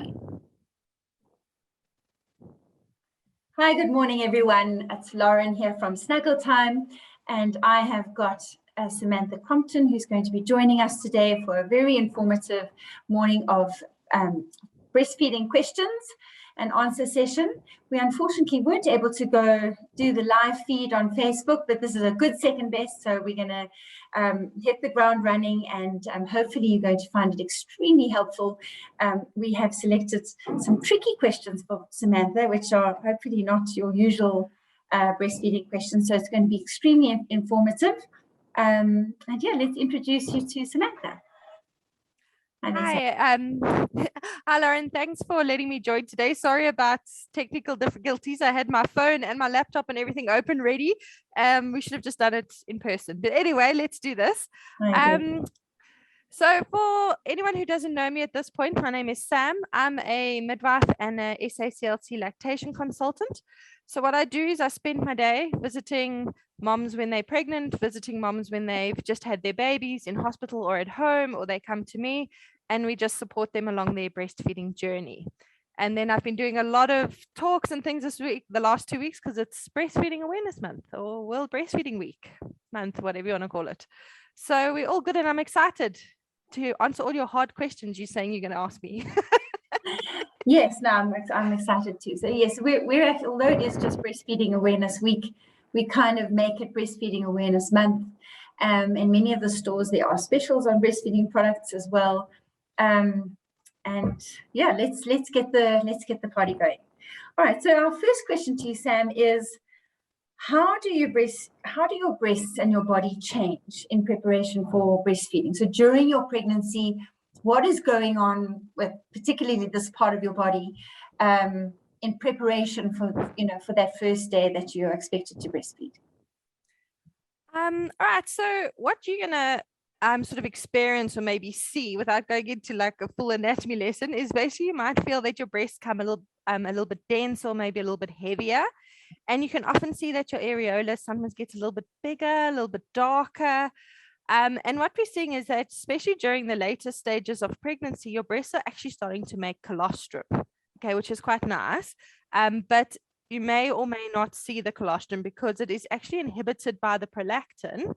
you. Hi, good morning, everyone. It's Lauren here from Snuggletime, and I have got Samantha Crompton, who's going to be joining us today for a very informative morning of breastfeeding questions and answer session. We unfortunately weren't able to go do the live feed on Facebook, but this is a good second best, so we're going to hit the ground running, and hopefully you're going to find it extremely helpful. We have selected some tricky questions for Samantha, which are hopefully not your usual breastfeeding questions, so it's going to be extremely informative. And yeah, let's introduce you to Samantha. Hi, hi Lauren, thanks for letting me join today. Sorry about technical difficulties. I had my phone and my laptop and everything open ready. We should have just done it in person. But anyway, let's do this. So for anyone who doesn't know me at this point, my name is Sam. I'm a midwife and a SACLC lactation consultant. So what I do is I spend my day visiting moms when they're pregnant, visiting moms when they've just had their babies in hospital or at home, or they come to me, and we just support them along their breastfeeding journey. And then I've been doing a lot of talks and things this week, the last 2 weeks, because it's Breastfeeding Awareness Month or World Breastfeeding Week month, whatever you want to call it. So we're all good, and I'm excited to answer all your hard questions you're saying you're going to ask me. Yes, no, I'm excited too. So yes, we're at, although it is just Breastfeeding Awareness Week, we kind of make it Breastfeeding Awareness Month. In many of the stores, there are specials on breastfeeding products as well. And yeah, let's get the party going. All right. So our first question to you, Sam, is how do your breasts and your body change in preparation for breastfeeding? So during your pregnancy, what is going on with particularly this part of your body in preparation for that first day that you're expected to breastfeed? All right. So what you're gonna sort of experience or maybe see without going into like a full anatomy lesson is basically you might feel that your breasts come a little bit dense or maybe a little bit heavier. And you can often see that your areola sometimes gets a little bit bigger, a little bit darker. And what we're seeing is that especially during the later stages of pregnancy, your breasts are actually starting to make colostrum, okay, which is quite nice. But you may or may not see the colostrum because it is actually inhibited by the prolactin.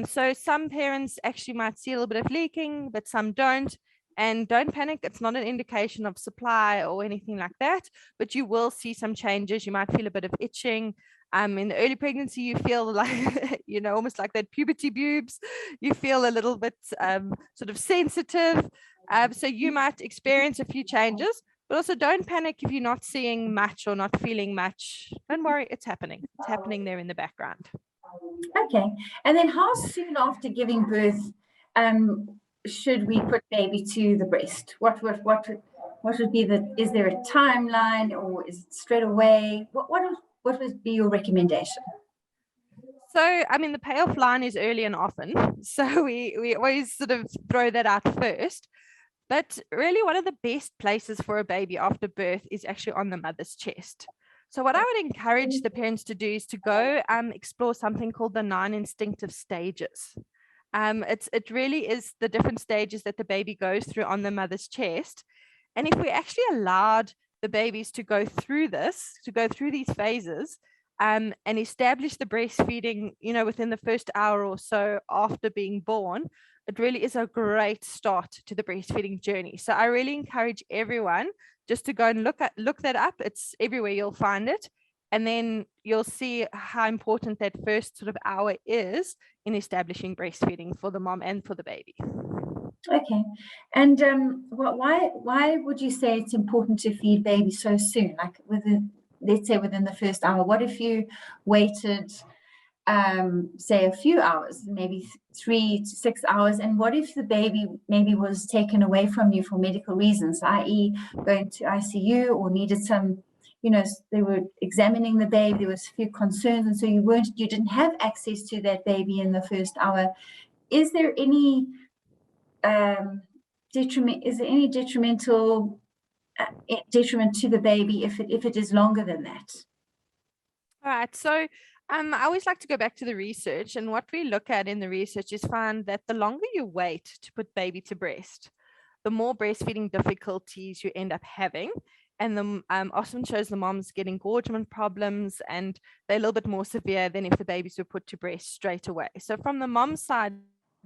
So some parents actually might see a little bit of leaking, but some don't. And don't panic, it's not an indication of supply or anything like that, but you will see some changes. You might feel a bit of itching. In the early pregnancy, you feel like, almost like that puberty boobs. You feel a little bit sort of sensitive. So you might experience a few changes, but also don't panic if you're not seeing much or not feeling much. Don't worry, it's happening. It's happening there in the background. Okay. And then how soon after giving birth should we put baby to the breast? What would be is there a timeline, or is it straight away? What would be your recommendation? So, I mean, the payoff line is early and often. So we always sort of throw that out first. But really one of the best places for a baby after birth is actually on the mother's chest. So what I would encourage the parents to do is to go explore something called the 9 instinctive stages. It really is the different stages that the baby goes through on the mother's chest. And if we actually allowed the babies to go through these phases and establish the breastfeeding, within the first hour or so after being born, it really is a great start to the breastfeeding journey. So I really encourage everyone just to go and look that up. It's everywhere, you'll find it. And then you'll see how important that first sort of hour is in establishing breastfeeding for the mom and for the baby. Okay. And why would you say it's important to feed baby so soon? Like let's say within the first hour. What if you waited, say a few hours, maybe 3 to 6 hours? And what if the baby maybe was taken away from you for medical reasons, i.e. going to ICU or needed some, they were examining the baby, there was a few concerns, and so you didn't have access to that baby in the first hour. Is there any detriment? Is there any detriment to the baby if it is longer than that? All right. So I always like to go back to the research, and what we look at in the research is find that the longer you wait to put baby to breast, the more breastfeeding difficulties you end up having. And the often shows the moms get engorgement problems, and they're a little bit more severe than if the babies were put to breast straight away. So from the mom's side,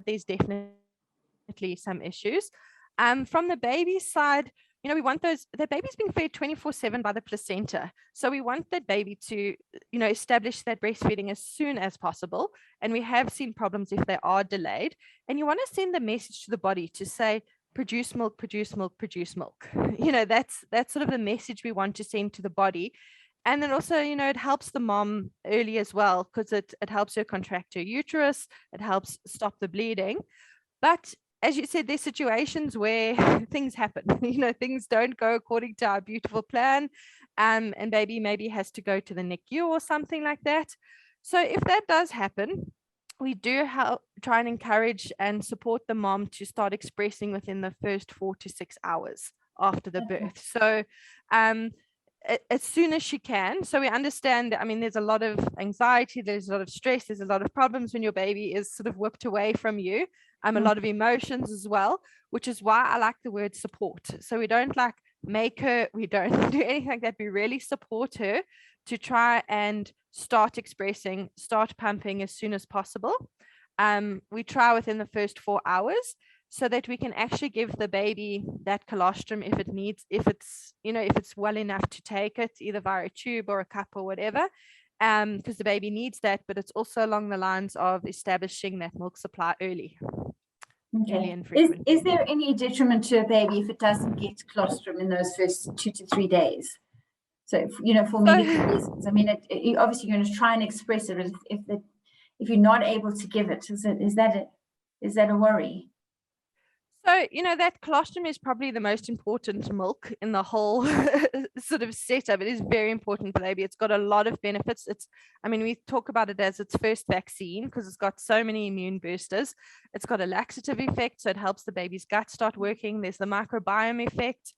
there's definitely some issues. From the baby's side, we want the baby's being fed 24/7 by the placenta. So we want that baby to, establish that breastfeeding as soon as possible. And we have seen problems if they are delayed. And you want to send the message to the body to say, produce milk, produce milk, produce milk. That's sort of the message we want to send to the body. And then also, it helps the mom early as well, because it helps her contract her uterus. It helps stop the bleeding. But as you said, there's situations where things happen. Things don't go according to our beautiful plan, and baby maybe has to go to the NICU or something like that. So if that does happen, we do try and encourage and support the mom to start expressing within the first 4 to 6 hours after the birth. So as soon as she can. So we understand that, there's a lot of anxiety, there's a lot of stress, there's a lot of problems when your baby is sort of whipped away from you. A lot of emotions as well, which is why I like the word support. So we don't make her, we don't do anything like that. We really support her to try and start expressing, start pumping as soon as possible. We try within the first 4 hours, so that we can actually give the baby that colostrum if it's well enough to take it, either via a tube or a cup or whatever, because the baby needs that. But it's also along the lines of establishing that milk supply early. Okay. Is there any detriment to a baby if it doesn't get colostrum in those first 2 to 3 days? So, for medical reasons, obviously you're going to try and express it. If you're not able to give it, is that a worry? So, that colostrum is probably the most important milk in the whole sort of setup. It is very important for the baby. It's got a lot of benefits. We talk about it as its first vaccine because it's got so many immune boosters. It's got a laxative effect, so it helps the baby's gut start working. There's the microbiome effect,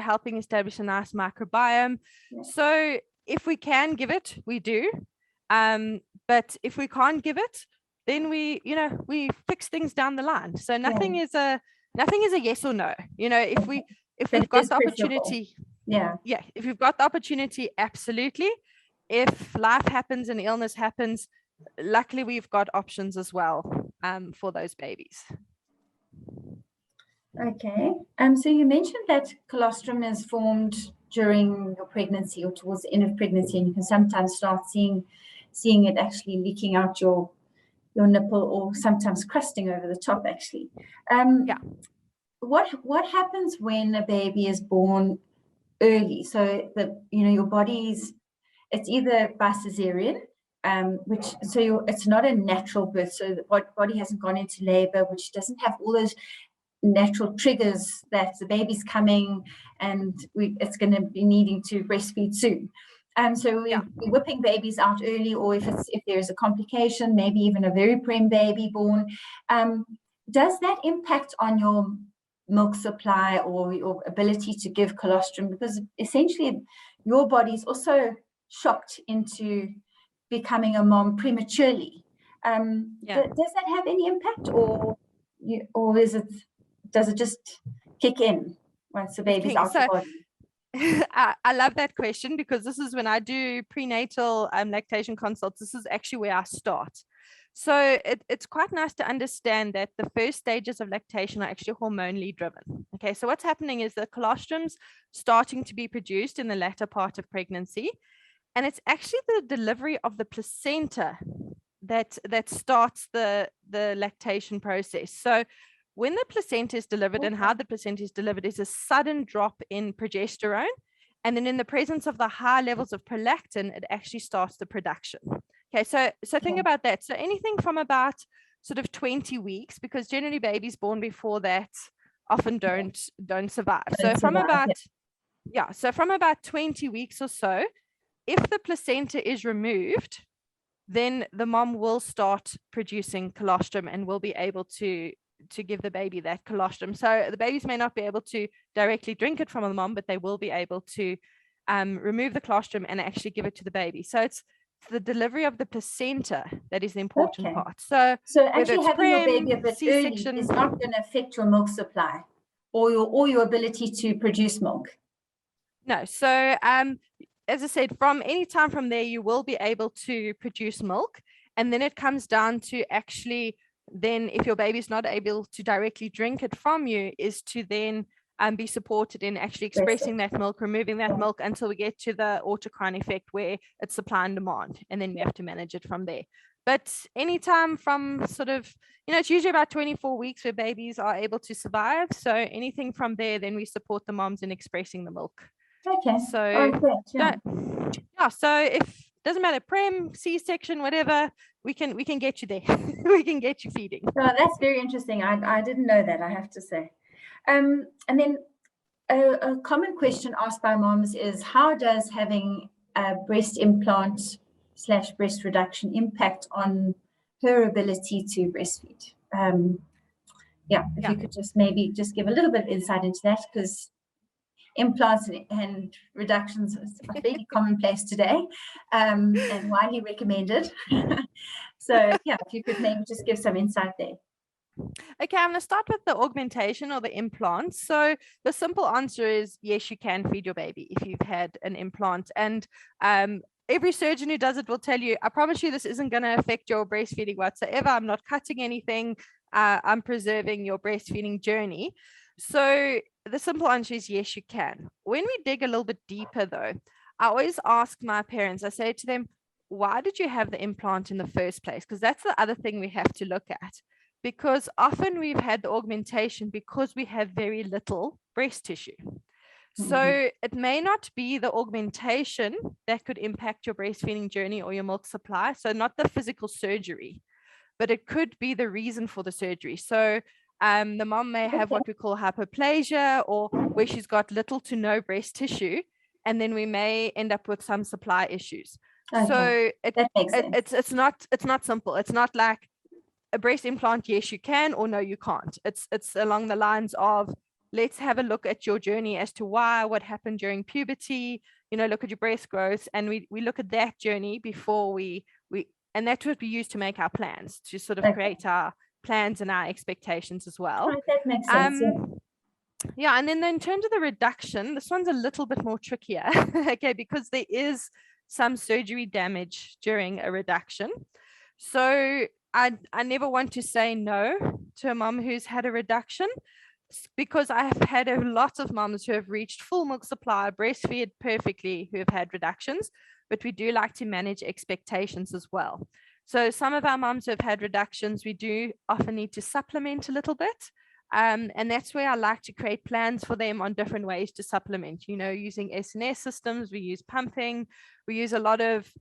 helping establish a nice microbiome. Yeah. So if we can give it, we do. But if we can't give it, then we fix things down the line. So nothing is a yes or no. If we've got the opportunity, if we've got the opportunity, absolutely. If life happens and illness happens, luckily we've got options as well for those babies. Okay. So you mentioned that colostrum is formed during your pregnancy or towards the end of pregnancy, and you can sometimes start seeing it actually leaking out your nipple, or sometimes crusting over the top actually. What happens when a baby is born early? So your body's, it's either by cesarean, it's not a natural birth, so the body hasn't gone into labor, which doesn't have all those natural triggers that the baby's coming and it's going to be needing to breastfeed soon. So we're whipping babies out early, or if there's a complication, maybe even a very prim baby born. Does that impact on your milk supply or your ability to give colostrum? Because essentially your body's also shocked into becoming a mom prematurely. Does that have any impact, or does it just kick in once the baby's out of the body? I love that question, because this is when I do prenatal lactation consults. This is actually where I start. So it's quite nice to understand that the first stages of lactation are actually hormonally driven. Okay, so what's happening is the colostrum's starting to be produced in the latter part of pregnancy, and it's actually the delivery of the placenta that starts the lactation process. So when the placenta is delivered, and how the placenta is delivered is a sudden drop in progesterone. And then in the presence of the high levels of prolactin, it actually starts the production. Okay, so think about that. So anything from about sort of 20 weeks, because generally babies born before that often don't survive. So from about 20 weeks or so, if the placenta is removed, then the mom will start producing colostrum and will be able to give the baby that colostrum. So the babies may not be able to directly drink it from the mom, but they will be able to remove the colostrum and actually give it to the baby. So it's the delivery of the placenta that is the important part. So actually having your baby a bit early is not going to affect your milk supply, or your ability to produce milk? No. So as I said, from any time from there, you will be able to produce milk. And then it comes down to actually then, if your baby's not able to directly drink it from you, is to then be supported in actually expressing that milk, removing that milk until we get to the autocrine effect where it's supply and demand. And then we have to manage it from there. But anytime from sort of, it's usually about 24 weeks where babies are able to survive. So anything from there, then we support the moms in expressing the milk. Okay. So yeah. So if doesn't matter, prem, C-section, whatever, we can get you there. We can get you feeding. Oh, that's very interesting. I didn't know that, I have to say. And then a common question asked by moms is, how does having a breast implant / breast reduction impact on her ability to breastfeed? If you could just maybe just give a little bit of insight into that, because implants and reductions are fairly commonplace today, and widely recommended. So if you could maybe just give some insight there. Okay, I'm going to start with the augmentation or the implants. So the simple answer is yes, you can feed your baby if you've had an implant. And every surgeon who does it will tell you, I promise you this isn't going to affect your breastfeeding whatsoever. I'm not cutting anything. I'm preserving your breastfeeding journey. So the simple answer is yes, you can. When we dig a little bit deeper though, I always ask my parents, I say to them, why did you have the implant in the first place? Because that's the other thing we have to look at. Because often we've had the augmentation because we have very little breast tissue. So it may not be the augmentation that could impact your breastfeeding journey or your milk supply. So not the physical surgery, but it could be the reason for the surgery. So the mom may have what we call hypoplasia, or where she's got little to no breast tissue, and then we may end up with some supply issues. So it's not simple. It's not like a breast implant, yes, you can, or no, you can't. It's along the lines of, let's have a look at your journey as to why, what happened during puberty, look at your breast growth, and we look at that journey before we and that's what we use to make our plans, to sort of create our plans and our expectations as well. Right, that makes sense. And then in terms of the reduction, this one's a little bit more trickier, okay, because there is some surgery damage during a reduction. So I never want to say no to a mom who's had a reduction, because I have had a lot of moms who have reached full milk supply, breastfeed perfectly, who have had reductions, but we do like to manage expectations as well. So some of our moms who have had reductions, we do often need to supplement a little bit. And that's where I like to create plans for them on different ways to supplement, using SNS systems, we use pumping, we use a lot of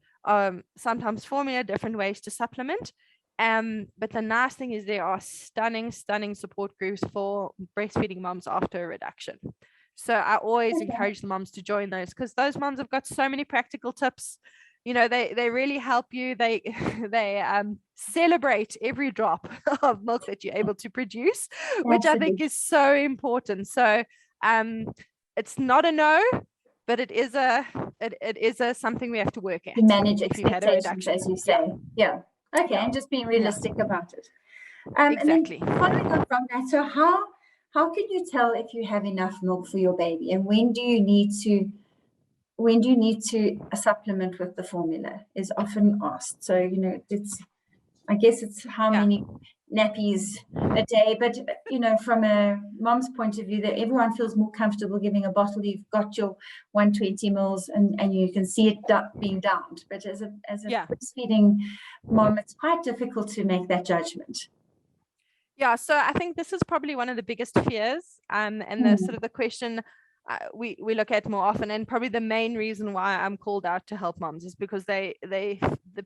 sometimes formula, different ways to supplement. But the nice thing is there are stunning support groups for breastfeeding moms after a reduction. So I always encourage the moms to join those, because those moms have got so many practical tips. They really help you. They celebrate every drop of milk that you're able to produce, which I think is so important. So it's not a no, but it is a something we have to work at. To manage expectations, as you say. Yeah. Okay, and just being realistic about it. Exactly. And then following on from that, so how can you tell if you have enough milk for your baby, and when do you need to supplement with the formula is often asked. So I guess it's how many nappies a day, but from a mom's point of view, that everyone feels more comfortable giving a bottle. You've got your 120 mils and you can see it being downed, but as a breastfeeding mom, it's quite difficult to make that judgment. Yeah, so I think this is probably one of the biggest fears, and the sort of the question we look at more often, and probably the main reason why I'm called out to help moms is because the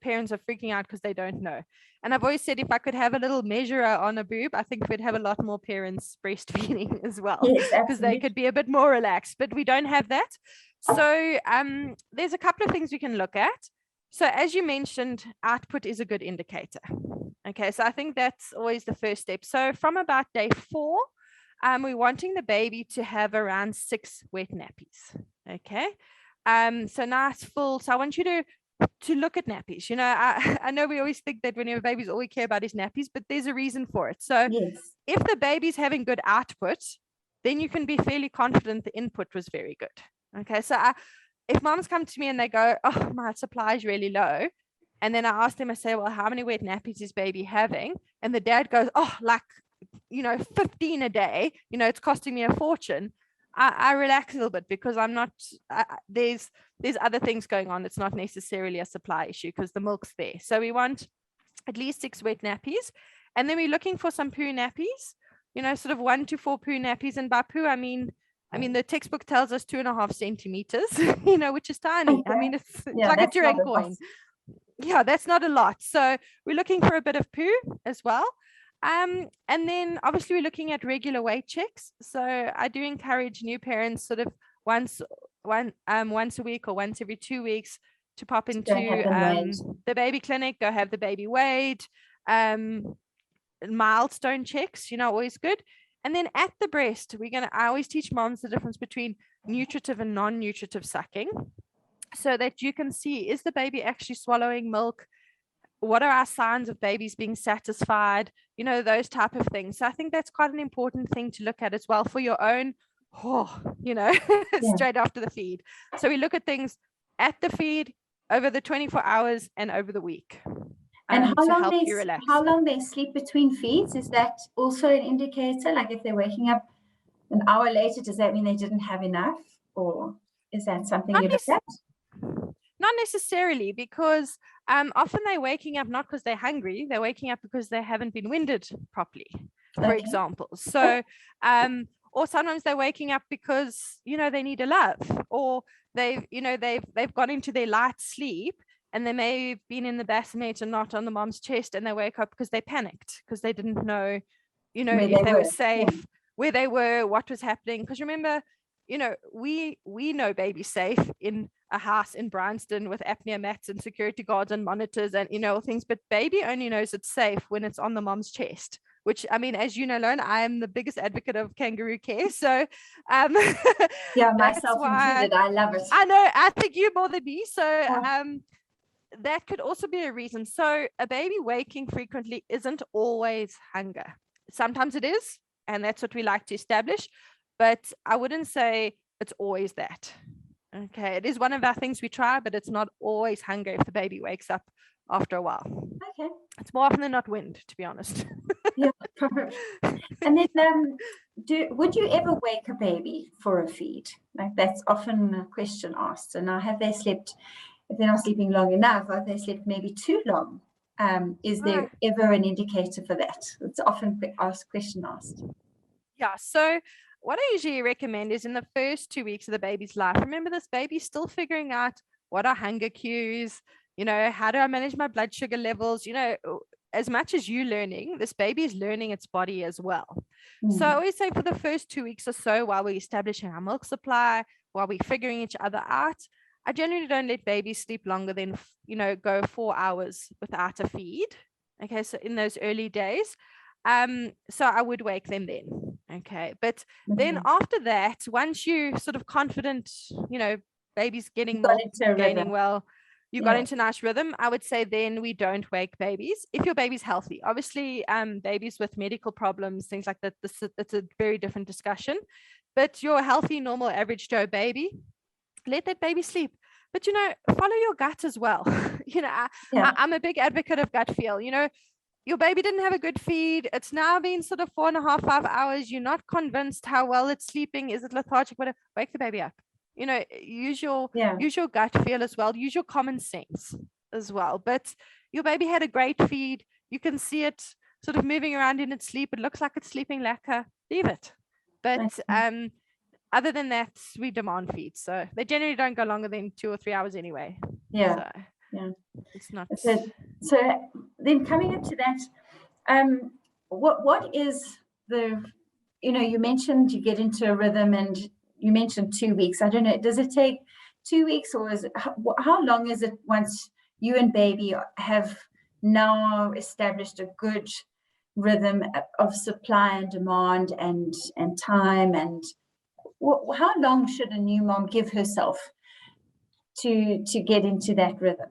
parents are freaking out because they don't know. And I've always said, if I could have a little measurer on a boob, I think we'd have a lot more parents breastfeeding as well, because they could be a bit more relaxed, but we don't have that. So there's a couple of things we can look at. So as you mentioned, output is a good indicator. Okay, so I think that's always the first step. So from about day 4, we're wanting the baby to have around 6 wet nappies. Okay, so nice full. So I want you to look at nappies. I know we always think that when you have babies, all we care about is nappies, but there's a reason for it. So if the baby's having good output, then you can be fairly confident the input was very good. Okay, so if moms come to me and they go, oh, my supply is really low, and then I ask them, I say, well, how many wet nappies is baby having? And the dad goes, oh, like, 15 a day, it's costing me a fortune. I relax a little bit, because I'm not, there's other things going on. It's not necessarily a supply issue, because the milk's there. So we want at least 6 wet nappies. And then we're looking for some poo nappies, sort of 1 to 4 poo nappies. And by poo, I mean, the textbook tells us 2.5 centimeters, which is tiny. Okay. I mean, it's like a Durang coin. Yeah, that's not a lot. So we're looking for a bit of poo as well. And then obviously we're looking at regular weight checks. So I do encourage new parents sort of once a week or once every 2 weeks to pop into the baby clinic, go have the baby weighed, milestone checks, always good. And then at the breast, I always teach moms the difference between nutritive and non-nutritive sucking, so that you can see, is the baby actually swallowing milk? What are our signs of babies being satisfied? Those type of things. So I think that's quite an important thing to look at as well for your own, straight after the feed. So we look at things at the feed, over the 24 hours, and over the week. And how long they sleep between feeds, is that also an indicator? Like if they're waking up an hour later, does that mean they didn't have enough? Or is that something you look at? Not necessarily, because often they're waking up not because they're hungry, they're waking up because they haven't been winded properly, for example. So, or sometimes they're waking up because, they need a love, or they've gone into their light sleep, and they may have been in the bassinet and not on the mom's chest, and they wake up because they panicked, because they didn't know, if they were safe, where they were, what was happening. Because remember, we know baby's safe in a house in Bryanston with apnea mats and security guards and monitors and things, but baby only knows it's safe when it's on the mom's chest, which, I mean, as you know, Lauren, I am the biggest advocate of kangaroo care. So yeah, myself included, I love it. I know, I think you more than me. So that could also be a reason. So a baby waking frequently isn't always hunger. Sometimes it is, and that's what we like to establish, but I wouldn't say it's always that. Okay, it is one of our things we try, but it's not always hunger if the baby wakes up after a while. Okay. It's more often than not wind, to be honest. Yeah. And then would you ever wake a baby for a feed? Like, that's often a question asked. And now, have they slept, if they're not sleeping long enough, have they slept maybe too long? Is there ever an indicator for that? It's often question asked. Yeah, so what I usually recommend is in the first 2 weeks of the baby's life, remember, this baby's still figuring out what are hunger cues, how do I manage my blood sugar levels, as much as you learning, this baby is learning its body as well. So I always say for the first 2 weeks or so, while we're establishing our milk supply, while we're figuring each other out, I generally don't let babies sleep longer than, go 4 hours without a feed. Okay, so in those early days, so I would wake them then. Okay, but then after that, once you sort of confident, baby's getting milk, gaining well, you got into a nice rhythm, I would say then we don't wake babies if your baby's healthy. Obviously, babies with medical problems, things like that, it's a very different discussion. But your healthy, normal, average Joe baby, let that baby sleep. But, follow your gut as well. I'm a big advocate of gut feel. Your baby didn't have a good feed. It's now been sort of 4.5, 5 hours. You're not convinced how well it's sleeping. Is it lethargic? Whatever. Wake the baby up. Use your gut feel as well. Use your common sense as well. But your baby had a great feed. You can see it sort of moving around in its sleep. It looks like it's sleeping lacquer. Leave it. But other than that, we demand feeds. So they generally don't go longer than 2 or 3 hours anyway. Yeah. So it's not. So then coming into that, what is the, you mentioned you get into a rhythm, and you mentioned 2 weeks. I don't know, does it take 2 weeks, or is it, how long is it once you and baby have now established a good rhythm of supply and demand and time, and how long should a new mom give herself to get into that rhythm?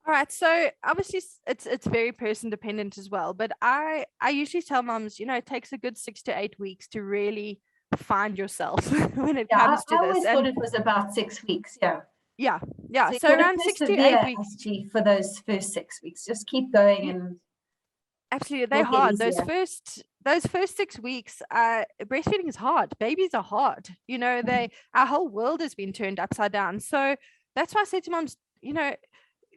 All right, so obviously it's very person dependent as well, but I usually tell moms, it takes a good 6 to 8 weeks to really find yourself when it Yeah, comes I to this. always thought And it was about 6 weeks. Yeah. yeah, So you've so got to around 6 to 8 persevere weeks. actually for those first 6 weeks. Just keep going Yeah, and absolutely, they're it'll get hard. easier. Those first 6 weeks, breastfeeding is hard. Babies are hard. Our whole world has been turned upside down. So that's why I say to moms,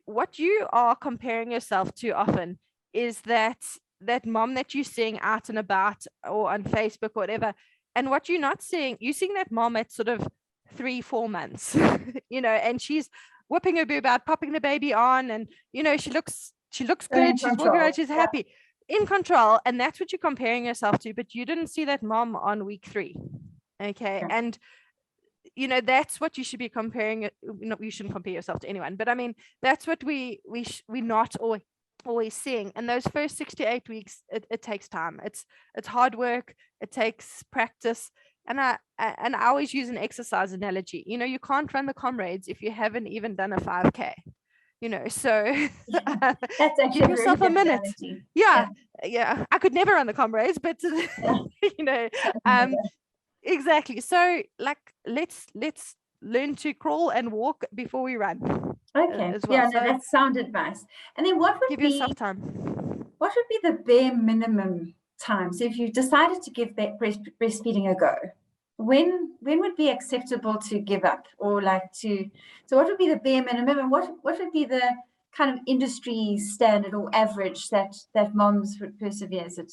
what you are comparing yourself to often is that mom that you're seeing out and about or on Facebook or whatever. And what you're not seeing, you're seeing that mom at sort of 3-4 months, and she's whipping her boob out, popping the baby on, and she looks good, she's walking around, she's happy, in control. And that's what you're comparing yourself to, but you didn't see that mom on week 3. Okay. Yeah. And that's what you should be comparing it. You shouldn't compare yourself to anyone, but I mean, that's what we're not always seeing. And those first 6 to 8 weeks, it takes time. It's hard work. It takes practice. And I always use an exercise analogy. You can't run the comrades if you haven't even done a 5K. So That's actually give yourself a minute. Analogy. Yeah. I could never run the comrades, but exactly. So let's learn to crawl and walk before we run. Okay. As well. Yeah, no, that's sound advice. And then what would give be yourself time? What would be the bare minimum time? So if you decided to give that breastfeeding a go, when would be acceptable to give up, or so what would be the bare minimum, and what would be the kind of industry standard or average that moms would persevere? Is it,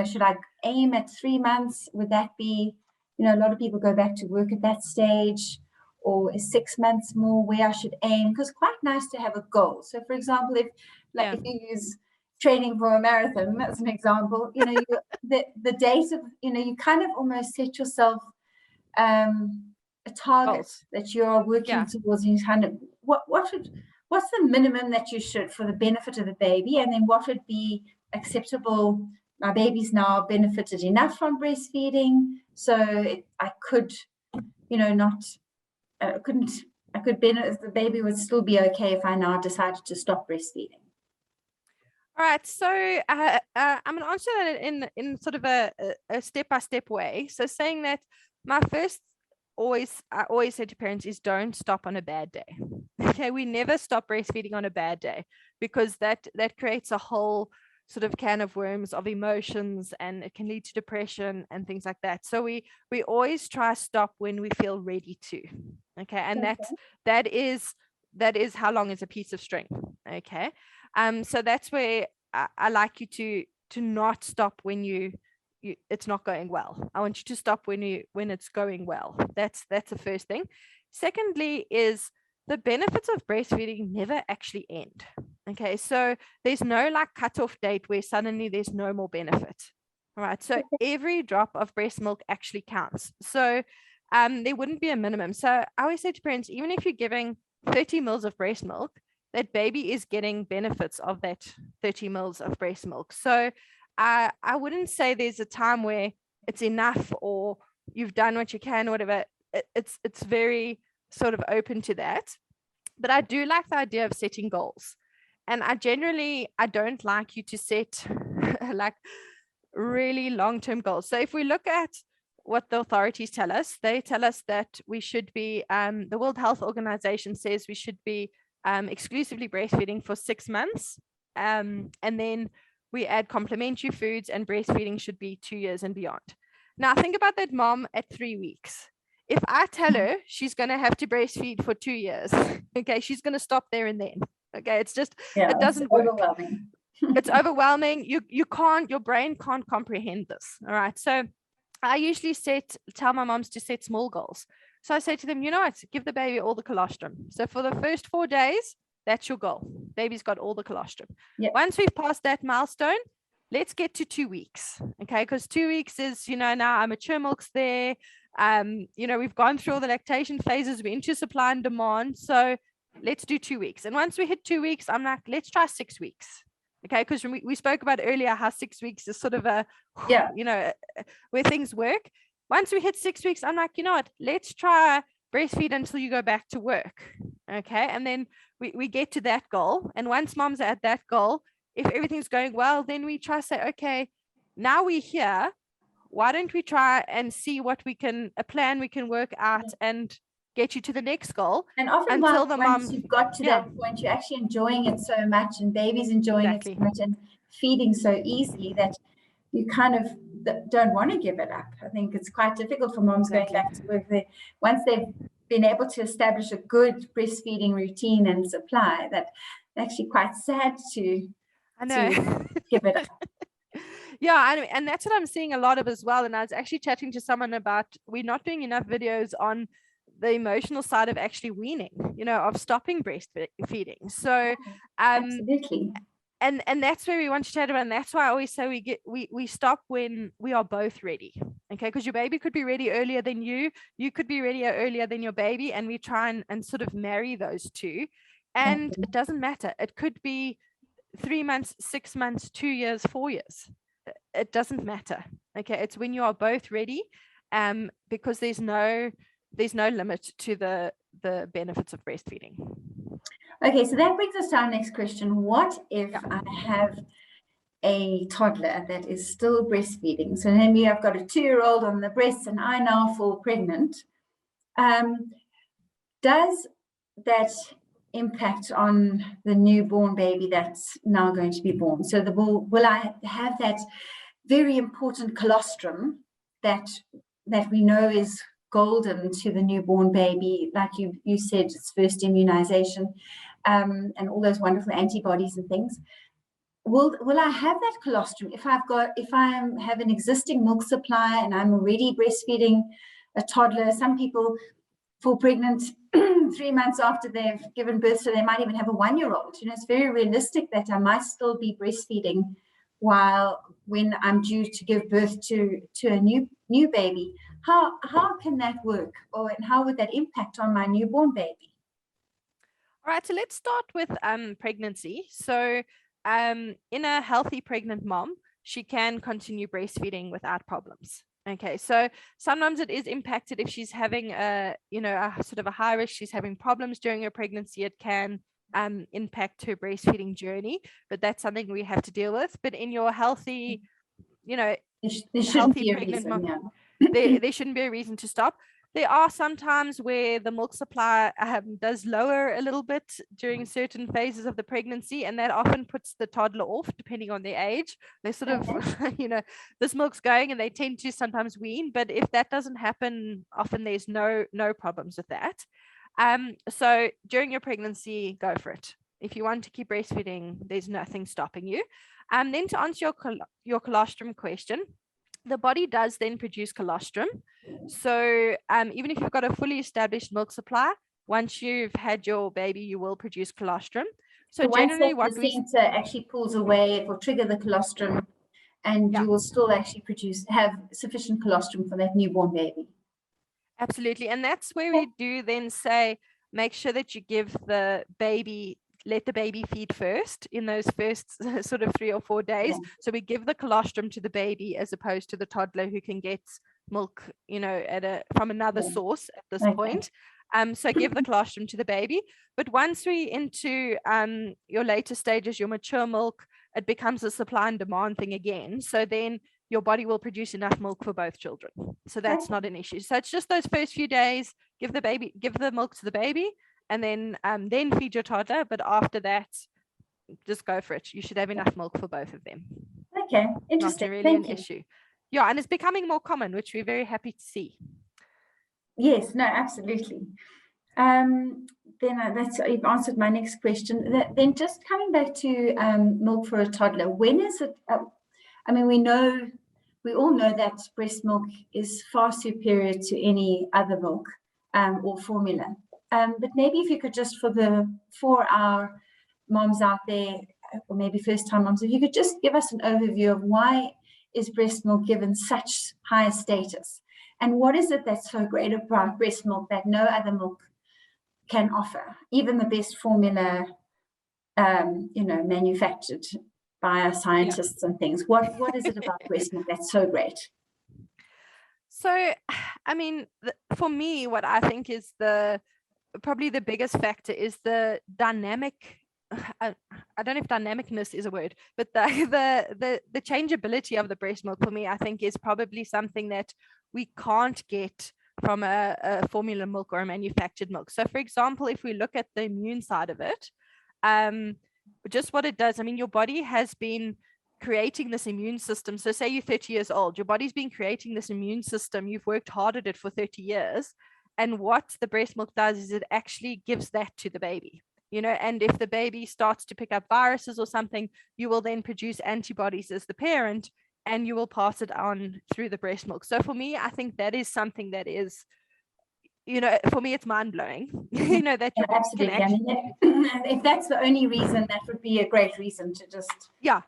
should I aim at 3 months? Would that be, a lot of people go back to work at that stage, or is 6 months more where I should aim? Because it's quite nice to have a goal. So for example, if you use training for a marathon as an example, the date of, you kind of almost set yourself a target Goals. that you're working towards. You kind of what's the minimum that you should, for the benefit of the baby, and then what would be acceptable? My baby's now benefited enough from breastfeeding, so I could, not benefit. The baby would still be okay if I now decided to stop breastfeeding. All right, so I'm going to answer that in sort of a step-by-step way. So saying that I always say to parents is don't stop on a bad day. Okay, we never stop breastfeeding on a bad day, because that creates a whole sort of can of worms of emotions, and it can lead to depression and things like that. So we always try to stop when we feel ready to. Okay, and that is how long is a piece of string. Okay. So that's where I like you to not stop when you it's not going well. I want you to stop when it's going well. That's the first thing. Secondly is the benefits of breastfeeding never actually end. Okay, so there's no cutoff date where suddenly there's no more benefit. All right, so every drop of breast milk actually counts. So there wouldn't be a minimum. So I always say to parents, even if you're giving 30 mils of breast milk, that baby is getting benefits of that 30 mils of breast milk. So I wouldn't say there's a time where it's enough or you've done what you can or whatever. It's very sort of open to that. But I do like the idea of setting goals. And I don't like you to set really long-term goals. So if we look at what the authorities tell us, they tell us that we should be, the World Health Organization says we should be exclusively breastfeeding for 6 months. And then we add complementary foods, and breastfeeding should be 2 years and beyond. Now think about that mom at 3 weeks. If I tell her she's going to have to breastfeed for 2 years, okay, she's going to stop there and then. Okay, it's just, it doesn't work. Overwhelming. It's overwhelming. Your brain can't comprehend this. All right. So I usually tell my moms to set small goals. So I say to them, give the baby all the colostrum. So for the first 4 days, that's your goal. Baby's got all the colostrum. Yep. Once we've passed that milestone, let's get to 2 weeks. Okay. Because 2 weeks is, now our mature milk's there. We've gone through all the lactation phases. We're into supply and demand. So let's do 2 weeks. And once we hit 2 weeks, I'm like, let's try 6 weeks. Okay, because we spoke about earlier how 6 weeks is sort of where things work. Once we hit 6 weeks, I'm like, what? Let's try breastfeed until you go back to work. Okay, and then we get to that goal. And once mom's at that goal, if everything's going well, then we try to say, okay, now we're here. Why don't we try and see what a plan we can work out and get you to the next goal. And often until the once you've got to that point, you're actually enjoying it so much, and baby's enjoying it so much, and feeding so easily that you kind of don't want to give it up. I think it's quite difficult for moms going back to work there. Once they've been able to establish a good breastfeeding routine and supply, that's actually quite sad to give it up. Yeah, and that's what I'm seeing a lot of as well. And I was actually chatting to someone about, we're not doing enough videos on the emotional side of actually weaning, of stopping breastfeeding. So absolutely. And that's where we want to chat about, and that's why I always say we stop when we are both ready. Okay, because your baby could be ready earlier than you could be ready earlier than your baby, and we try and sort of marry those two. And it doesn't matter. It could be 3 months, 6 months, 2 years, 4 years. It doesn't matter. Okay, it's when you are both ready, because there's no limit to the benefits of breastfeeding. Okay, so that brings us to our next question. What if I have a toddler that is still breastfeeding? So maybe I've got a 2-year-old on the breast and I now fall pregnant. Does that impact on the newborn baby that's now going to be born? So will I have that very important colostrum that we know is golden to the newborn baby, like you said, its first immunization, and all those wonderful antibodies and things? Will I have that colostrum if I have an existing milk supply and I'm already breastfeeding a toddler? Some people fall pregnant 3 months after they've given birth, so they might even have a 1-year-old. It's very realistic that I might still be breastfeeding when I'm due to give birth to a new baby. How can that work, and how would that impact on my newborn baby? All right, so let's start with pregnancy. So in a healthy pregnant mom, she can continue breastfeeding without problems. Okay, so sometimes it is impacted if she's having a sort of a high risk, she's having problems during her pregnancy. It can impact her breastfeeding journey, but that's something we have to deal with. But in your healthy, healthy pregnant mom, there shouldn't be a reason to stop. There are some times where the milk supply does lower a little bit during certain phases of the pregnancy, and that often puts the toddler off, depending on their age. They sort of, this milk's going, and they tend to sometimes wean. But if that doesn't happen, often there's no problems with that. So during your pregnancy, go for it. If you want to keep breastfeeding, there's nothing stopping you. Then to answer your colostrum question, the body does then produce colostrum. So even if you've got a fully established milk supply, once you've had your baby, you will produce colostrum. So generally what we actually pulls away, it will trigger the colostrum, and you will still actually have sufficient colostrum for that newborn baby. Absolutely. And that's where we do then say, make sure that you let the baby feed first in those first sort of 3 or 4 days. So we give the colostrum to the baby as opposed to the toddler who can get milk, from another source at this point. So give the colostrum to the baby. But once we into your later stages, your mature milk, it becomes a supply and demand thing again. So then your body will produce enough milk for both children. So that's not an issue. So it's just those first few days, give the milk to the baby, and then feed your toddler. But after that, just go for it. You should have enough milk for both of them. Okay, interesting. Not really an issue. Yeah, and it's becoming more common, which we're very happy to see. Yes, no, absolutely. Then you've answered my next question. Then just coming back to milk for a toddler, when is it? We all know that breast milk is far superior to any other milk or formula. But maybe if you could just for our moms out there, or maybe first-time moms, if you could just give us an overview of why is breast milk given such high status, and what is it that's so great about breast milk that no other milk can offer, even the best formula, manufactured by our scientists and things. What is it about breast milk that's so great? So, for me, what I think is the probably the biggest factor is the dynamic. I don't know if dynamicness is a word, but the changeability of the breast milk for me, I think, is probably something that we can't get from a formula milk or a manufactured milk. So, for example, if we look at the immune side of it, just what it does, I mean, your body has been creating this immune system. So say you're 30 years old, your body's been creating this immune system. You've worked hard at it for 30 years. And what the breast milk does is it actually gives that to the baby. And if the baby starts to pick up viruses or something, you will then produce antibodies as the parent, and you will pass it on through the breast milk. So for me, I think that is something that is, for me, it's mind blowing, that you absolutely. can actually, if that's the only reason, that would be a great reason to just. Yeah.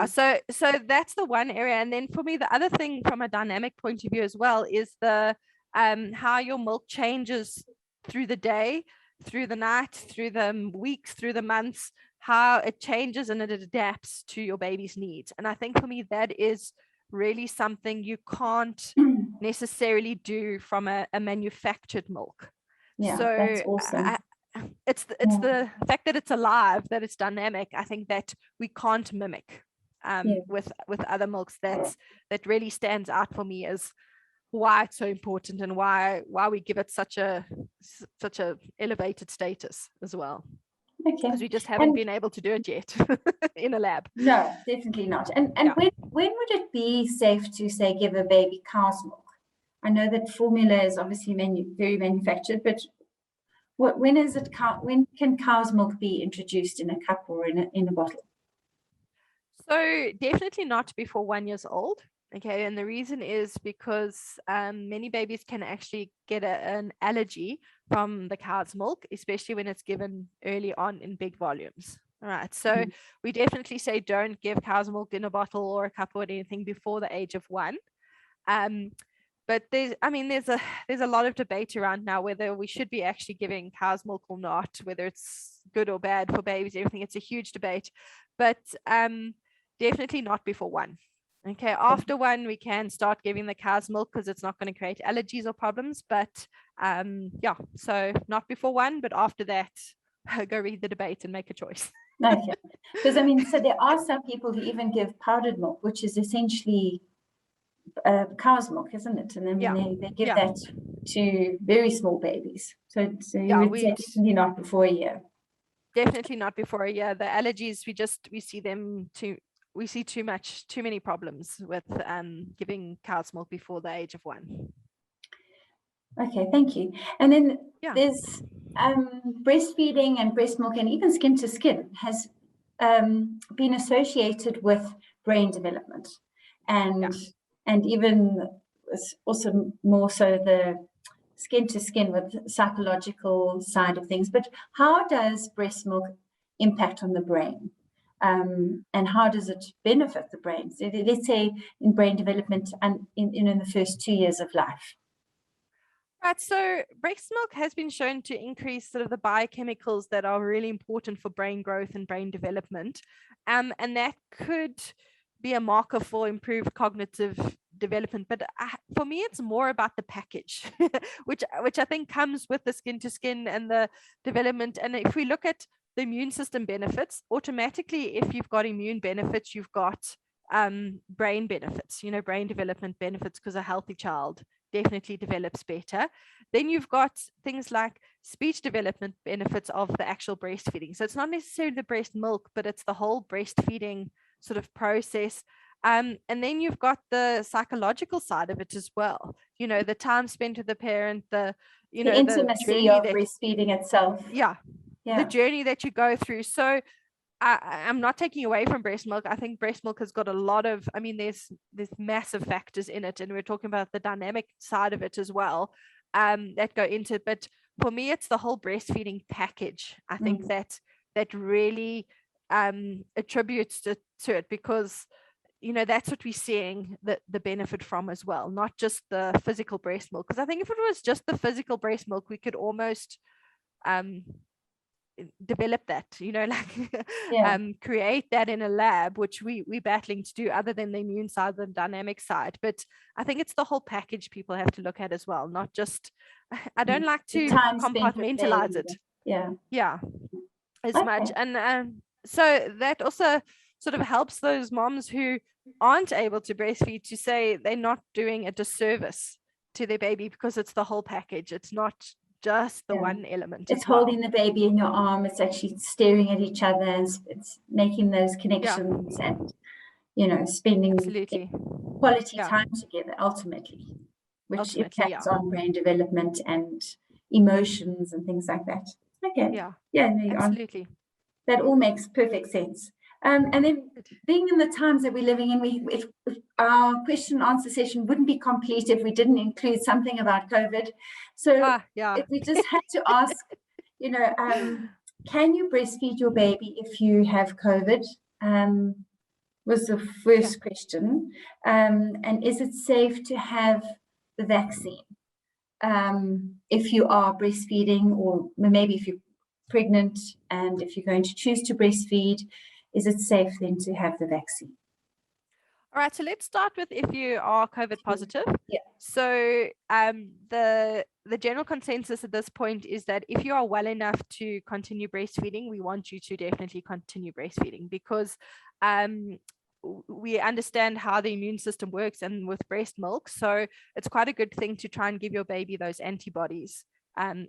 So that's the one area. And then for me, the other thing from a dynamic point of view as well is the how your milk changes through the day, through the night, through the weeks, through the months, how it changes and it adapts to your baby's needs. And I think for me, that is really something you can't necessarily do from a manufactured milk. Yeah, so that's awesome. It's the fact that it's alive, that it's dynamic, I think that we can't mimic with other milks. That really stands out for me as why it's so important and why we give it such a elevated status as well. Okay. Because we just haven't been able to do it yet in a lab. No, definitely not. And when would it be safe to say give a baby cow's milk? I know that formula is obviously very manufactured, but when can cow's milk be introduced in a cup or in a bottle? So definitely not before 1 year old. Okay, and the reason is because many babies can actually get an allergy from the cow's milk, especially when it's given early on in big volumes. All right, so we definitely say don't give cow's milk in a bottle or a cup or anything before the age of 1. But there's a lot of debate around now whether we should be actually giving cow's milk or not, whether it's good or bad for babies, everything. It's a huge debate, but definitely not before 1. Okay, after 1, we can start giving the cow's milk because it's not going to create allergies or problems. But so not before 1, but after that, go read the debate and make a choice. Okay, because so there are some people who even give powdered milk, which is essentially cow's milk, isn't it? And then they give that to very small babies. So you would say definitely not before a year. Definitely not before a year. The allergies, we see too many problems with giving cow's milk before the age of 1. Okay, thank you. And then there's breastfeeding and breast milk and even skin to skin has been associated with brain development and even also more so the skin to skin with psychological side of things. But how does breast milk impact on the brain? And how does it benefit the brain? So let's say in brain development and in the first 2 years of life. Right, so breast milk has been shown to increase sort of the biochemicals that are really important for brain growth and brain development. And that could be a marker for improved cognitive development. But for me, it's more about the package, which I think comes with the skin to skin and the development. And if we look at the immune system benefits, automatically, if you've got immune benefits, you've got brain benefits, brain development benefits, because a healthy child definitely develops better. Then you've got things like speech development benefits of the actual breastfeeding. So it's not necessarily the breast milk, but it's the whole breastfeeding sort of process. And then you've got the psychological side of it as well. The time spent with the parent, the intimacy of breastfeeding itself. Yeah. The journey that you go through. So I'm not taking away from breast milk. I think breast milk has got a lot of, there's massive factors in it, and we're talking about the dynamic side of it as well that go into it. But for me, it's the whole breastfeeding package. I think that really attributes to it, because that's what we're seeing the benefit from as well, not just the physical breast milk. Because I think if it was just the physical breast milk, we could almost develop that, like Yeah. create that in a lab, which we're battling to do, other than the immune side, the dynamic side. But I think it's the whole package people have to look at as well, not just, I don't like The to time spent with compartmentalize baby. it. Yeah. Yeah, as much. Okay. And so that also sort of helps those moms who aren't able to breastfeed to say they're not doing a disservice to their baby, because it's the whole package. It's not just the Yeah. one element. It's as well. holding the baby in your arm. It's actually staring at each other, and it's making those connections, and spending Absolutely. quality Yeah. time together ultimately, which Ultimately, impacts on brain development and emotions and things like that. Okay. Yeah, no, absolutely. that all makes perfect sense. And then, being in the times that we're living in, if our question and answer session wouldn't be complete if we didn't include something about COVID. So if we just had to ask, can you breastfeed your baby if you have COVID? Was the first question. And is it safe to have the vaccine if you are breastfeeding, or maybe if you're pregnant, and if you're going to choose to breastfeed, is it safe then to have the vaccine? All right, so let's start with if you are COVID positive. Yeah. So the general consensus at this point is that if you are well enough to continue breastfeeding, we want you to definitely continue breastfeeding, because we understand how the immune system works and with breast milk. So it's quite a good thing to try and give your baby those antibodies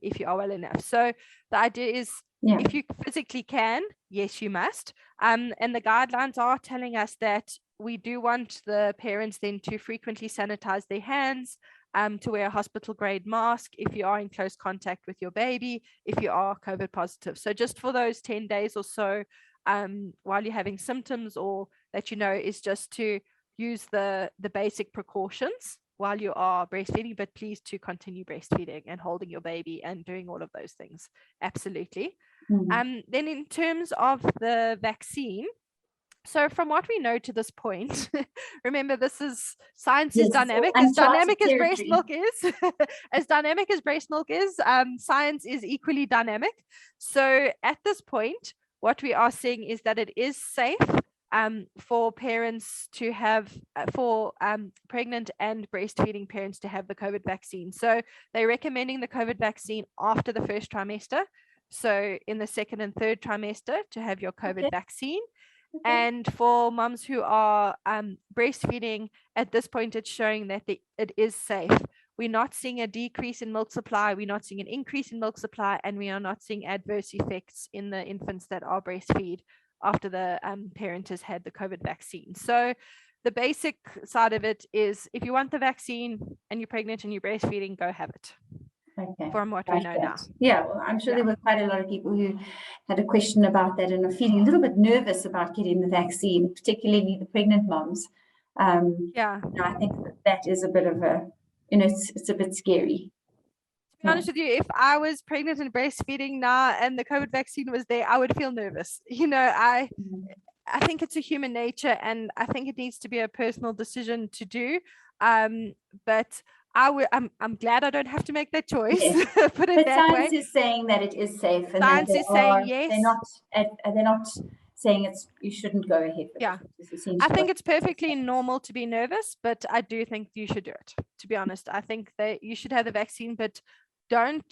if you are well enough. So the idea is, if you physically can, yes, you must. And the guidelines are telling us that we do want the parents then to frequently sanitize their hands, to wear a hospital grade mask if you are in close contact with your baby, if you are COVID positive. So just for those 10 days or so, while you're having symptoms, or that is just to use the basic precautions while you are breastfeeding, but please to continue breastfeeding and holding your baby and doing all of those things. Absolutely. Then in terms of the vaccine, so from what we know to this point, remember, this is science is dynamic, as dynamic as breast milk is, as dynamic as breast milk is, science is equally dynamic. So at this point, what we are seeing is that it is safe for parents to have, for pregnant and breastfeeding parents to have the COVID vaccine. So they're recommending the COVID vaccine after the first trimester. So in the second and third trimester to have your COVID vaccine. And for moms who are breastfeeding, at this point, it's showing that it is safe. We're not seeing a decrease in milk supply. We're not seeing an increase in milk supply, and we are not seeing adverse effects in the infants that are breastfeed after the parent has had the COVID vaccine. So the basic side of it is, if you want the vaccine and you're pregnant and you're breastfeeding, go have it. Okay. From what we know now. Yeah, well, I'm sure there were quite a lot of people who had a question about that and are feeling a little bit nervous about getting the vaccine, particularly the pregnant moms. I think that is a bit of a, it's a bit scary. To be honest with you, if I was pregnant and breastfeeding now and the COVID vaccine was there, I would feel nervous. I think it's a human nature, and I think it needs to be a personal decision to do. But I'm glad I don't have to make that choice. Yes. Put it that way. Science is saying that it is safe, and science is saying yes. They're not saying you shouldn't go ahead with it. I think it's perfectly normal to be nervous, but I do think you should do it. To be honest, I think that you should have the vaccine, but don't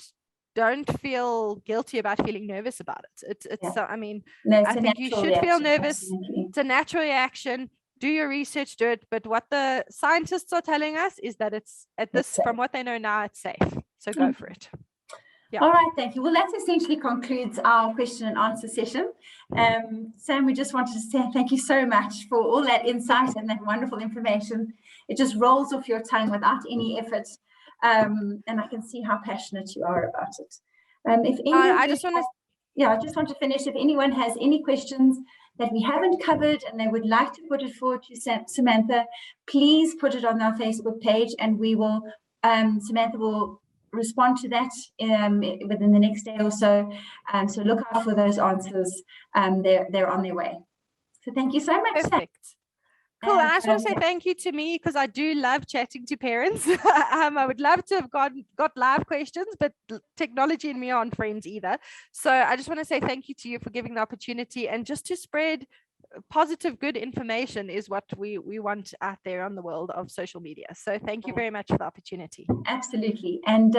feel guilty about feeling nervous about it. I think you should feel nervous. Absolutely. It's a natural reaction. Do your research, do it. But what the scientists are telling us is that from what they know now, it's safe. So go for it. Yeah. All right, thank you. Well, that essentially concludes our question and answer session. Sam, we just wanted to say thank you so much for all that insight and that wonderful information. It just rolls off your tongue without any effort. And I can see how passionate you are about it. I just want to finish. If anyone has any questions that we haven't covered and they would like to put it forward to Samantha, please put it on our Facebook page, and we will, Samantha will respond to that within the next day or so. So look out for those answers. They're on their way. So thank you so much. Perfect. Cool. And I just want to say yeah. thank you to me, because I do love chatting to parents. I would love to have got live questions, but technology and me aren't friends either. So I just want to say thank you to you for giving the opportunity, and just to spread positive, good information is what we want out there on the world of social media. So thank you very much for the opportunity. Absolutely. And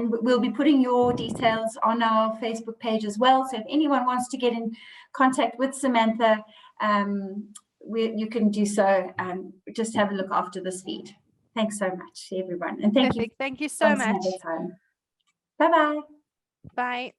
we'll be putting your details on our Facebook page as well. So if anyone wants to get in contact with Samantha, you can do so. Just have a look after this feed. Thanks so much, everyone. And thank you. Thank you so much. Bye-bye. Bye.